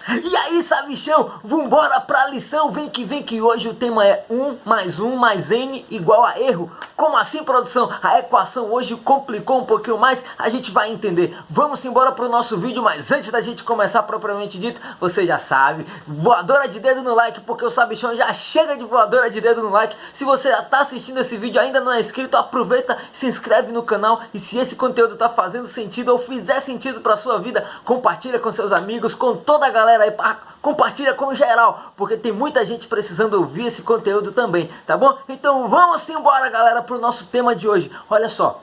E aí, sabichão, vambora pra lição, vem que hoje o tema é 1 mais 1 mais n igual a erro. Como assim, produção? A equação hoje complicou um pouquinho mais, a gente vai entender. Vamos embora pro nosso vídeo, mas antes da gente começar propriamente dito, você já sabe, voadora de dedo no like, porque o sabichão já chega de voadora de dedo no like. Se você já tá assistindo esse vídeo e ainda não é inscrito, aproveita, se inscreve no canal, e se esse conteúdo tá fazendo sentido ou fizer sentido pra sua vida, compartilha com seus amigos, com toda a galera aí, compartilha com geral, porque tem muita gente precisando ouvir esse conteúdo também, tá bom? Então vamos embora, galera, pro nosso tema de hoje. Olha só,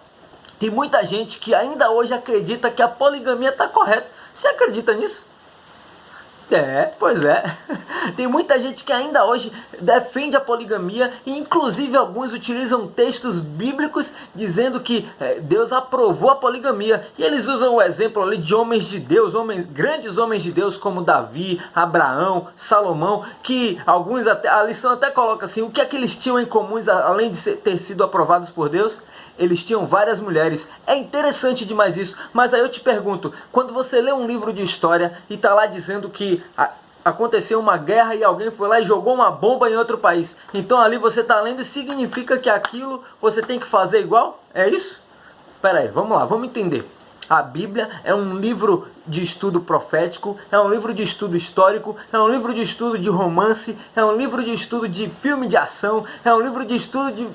tem muita gente que ainda hoje acredita que a poligamia tá correta. Você acredita nisso? Pois é. Tem muita gente que ainda hoje defende a poligamia e inclusive alguns utilizam textos bíblicos dizendo que Deus aprovou a poligamia. E eles usam o exemplo ali de homens de Deus, grandes homens de Deus como Davi, Abraão, Salomão, que alguns até, a lição até coloca assim, o que é que eles tinham em comum além de ter sido aprovados por Deus? Eles tinham várias mulheres. É interessante demais isso, mas aí eu te pergunto, quando você lê um livro de história e tá lá dizendo que aconteceu uma guerra e alguém foi lá e jogou uma bomba em outro país, então ali você tá lendo e significa que aquilo você tem que fazer igual? É isso? Pera aí, vamos lá, vamos entender. A Bíblia é um livro de estudo profético, é um livro de estudo histórico, é um livro de estudo de romance, é um livro de estudo de filme de ação, é um livro de estudo de...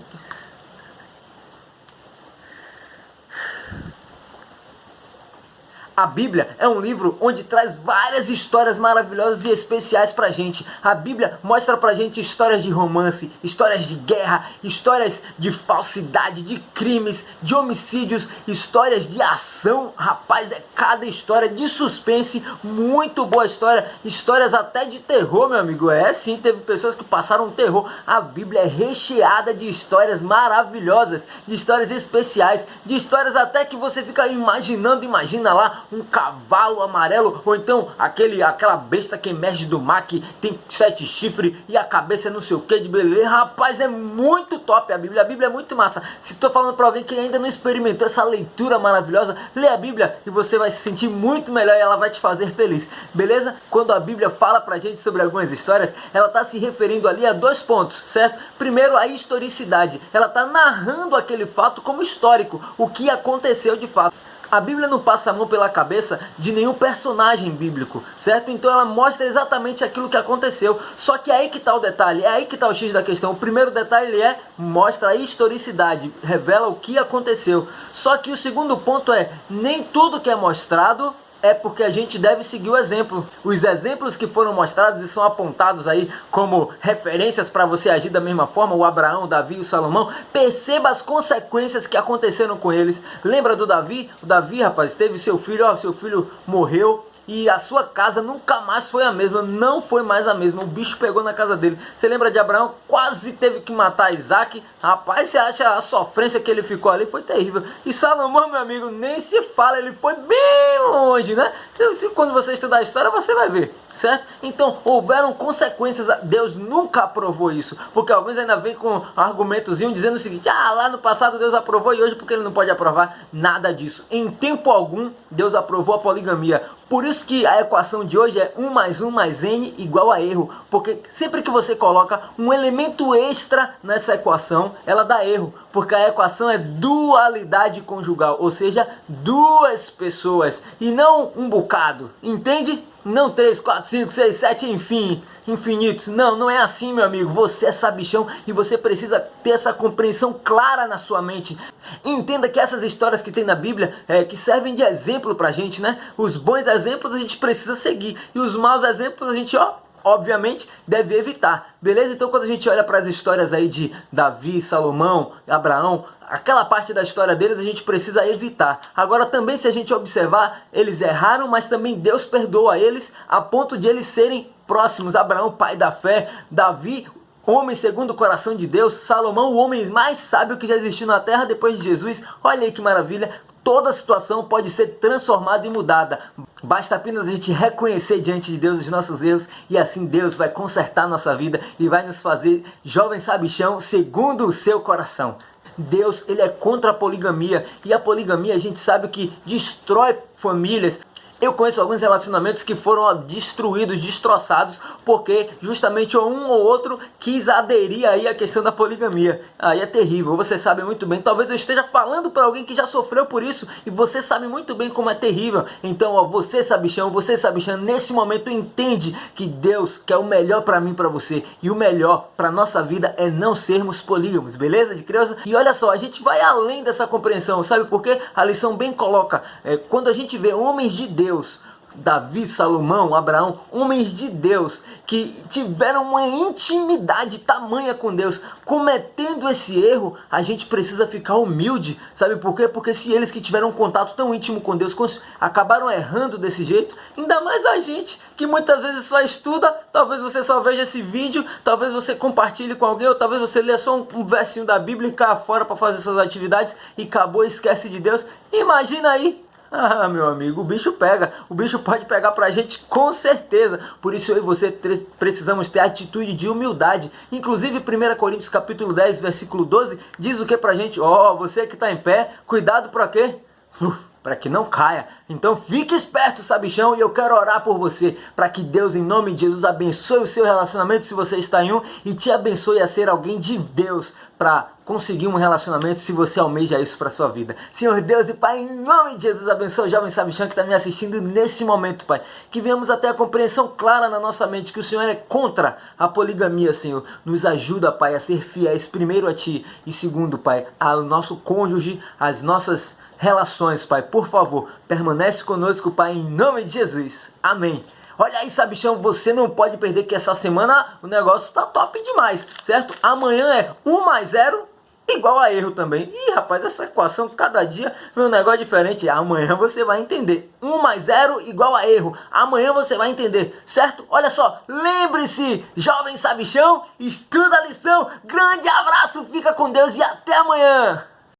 A Bíblia é um livro onde traz várias histórias maravilhosas e especiais pra gente. A Bíblia mostra pra gente histórias de romance, histórias de guerra, histórias de falsidade, de crimes, de homicídios, histórias de ação. Rapaz, é cada história de suspense, muito boa história, histórias até de terror, meu amigo. É sim, teve pessoas que passaram terror. A Bíblia é recheada de histórias maravilhosas, de histórias especiais, de histórias até que você fica imaginando, imagina lá, um cavalo amarelo, ou então aquela besta que emerge do mar, que tem 7 chifres e a cabeça é não sei o que de beleza. Rapaz, é muito top a Bíblia é muito massa. Se estou falando para alguém que ainda não experimentou essa leitura maravilhosa, lê a Bíblia e você vai se sentir muito melhor e ela vai te fazer feliz, beleza? Quando a Bíblia fala pra gente sobre algumas histórias, ela está se referindo ali a 2 pontos, certo? Primeiro, a historicidade, ela está narrando aquele fato como histórico, o que aconteceu de fato. A Bíblia não passa a mão pela cabeça de nenhum personagem bíblico, certo? Então ela mostra exatamente aquilo que aconteceu. Só que é aí que está o detalhe, é aí que está o X da questão. O primeiro detalhe mostra a historicidade, revela o que aconteceu. Só que o segundo ponto nem tudo que é mostrado é porque a gente deve seguir o exemplo. Os exemplos que foram mostrados e são apontados aí como referências para você agir da mesma forma, o Abraão, o Davi e o Salomão, perceba as consequências que aconteceram com eles. Lembra do Davi? O Davi, rapaz, teve seu filho morreu, e a sua casa nunca mais foi a mesma, não foi mais a mesma, o bicho pegou na casa dele. Você lembra de Abraão? Quase teve que matar Isaac. Rapaz, você acha a sofrência que ele ficou ali? Foi terrível. E Salomão, meu amigo, nem se fala, ele foi bem longe, né? Então, quando você estudar a história, você vai ver, certo? Então, houveram consequências, Deus nunca aprovou isso, porque alguns ainda vêm com um argumentozinho dizendo o seguinte, lá no passado Deus aprovou e hoje porque ele não pode aprovar? Nada disso. Em tempo algum, Deus aprovou a poligamia. Por isso que a equação de hoje é 1 mais 1 mais n igual a erro, porque sempre que você coloca um elemento extra nessa equação, ela dá erro, porque a equação é dualidade conjugal, ou seja, 2 pessoas e não um bocado, entende? Não 3, 4, 5, 6, 7, enfim, infinitos. Não é assim, meu amigo. Você é sabichão e você precisa ter essa compreensão clara na sua mente. Entenda que essas histórias que tem na Bíblia, que servem de exemplo pra gente, né? Os bons exemplos a gente precisa seguir e os maus exemplos a gente, obviamente, deve evitar, beleza? Então quando a gente olha para as histórias aí de Davi, Salomão, Abraão, aquela parte da história deles a gente precisa evitar. Agora também, se a gente observar, eles erraram, mas também Deus perdoa eles a ponto de eles serem próximos. Abraão, pai da fé, Davi, homem segundo o coração de Deus, Salomão, o homem mais sábio que já existiu na terra depois de Jesus. Olha aí que maravilha. Toda situação pode ser transformada e mudada. Basta apenas a gente reconhecer diante de Deus os nossos erros e assim Deus vai consertar nossa vida e vai nos fazer jovem sabichão segundo o seu coração. Deus, ele é contra a poligamia, e a poligamia a gente sabe que destrói famílias. Eu conheço alguns relacionamentos que foram destruídos, destroçados, porque justamente um ou outro quis aderir aí à questão da poligamia. Aí é terrível, você sabe muito bem. Talvez eu esteja falando para alguém que já sofreu por isso e você sabe muito bem como é terrível. Então, ó, você sabichão, nesse momento entende que Deus quer o melhor para mim, para você. E o melhor para nossa vida é não sermos polígamos, beleza, de criança? E olha só, a gente vai além dessa compreensão, sabe por quê? A lição bem coloca, quando a gente vê homens de Deus, Davi, Salomão, Abraão, homens de Deus que tiveram uma intimidade tamanha com Deus, cometendo esse erro, a gente precisa ficar humilde, sabe por quê? Porque se eles que tiveram um contato tão íntimo com Deus acabaram errando desse jeito, ainda mais a gente que muitas vezes só estuda, talvez você só veja esse vídeo, talvez você compartilhe com alguém, ou talvez você lê só um versinho da Bíblia e caia fora para fazer suas atividades e acabou, esquece de Deus. Imagina aí. Ah, meu amigo, o bicho pega. O bicho pode pegar pra gente com certeza. Por isso eu e você precisamos ter atitude de humildade. Inclusive 1 Coríntios capítulo 10, versículo 12, diz o que pra gente? Ó, você que tá em pé, cuidado pra quê? Para que não caia. Então fique esperto, sabichão, e eu quero orar por você, para que Deus, em nome de Jesus, abençoe o seu relacionamento se você está em um, e te abençoe a ser alguém de Deus, para conseguir um relacionamento se você almeja isso para sua vida. Senhor Deus e Pai, em nome de Jesus, abençoe o jovem sabichão que está me assistindo nesse momento, Pai. Que venhamos até a compreensão clara na nossa mente que o Senhor é contra a poligamia, Senhor. Nos ajuda, Pai, a ser fiéis, primeiro a Ti, e segundo, Pai, ao nosso cônjuge, às nossas relações, Pai. Por favor, permanece conosco, Pai, em nome de Jesus. Amém. Olha aí, sabichão, você não pode perder que essa semana o negócio tá top demais, certo? Amanhã é 1 mais 0 igual a erro também. Ih, rapaz, essa equação cada dia vem um negócio diferente. Amanhã você vai entender. 1 mais 0 igual a erro. Amanhã você vai entender, certo? Olha só, lembre-se, jovem sabichão, estuda a lição. Grande abraço, fica com Deus e até amanhã.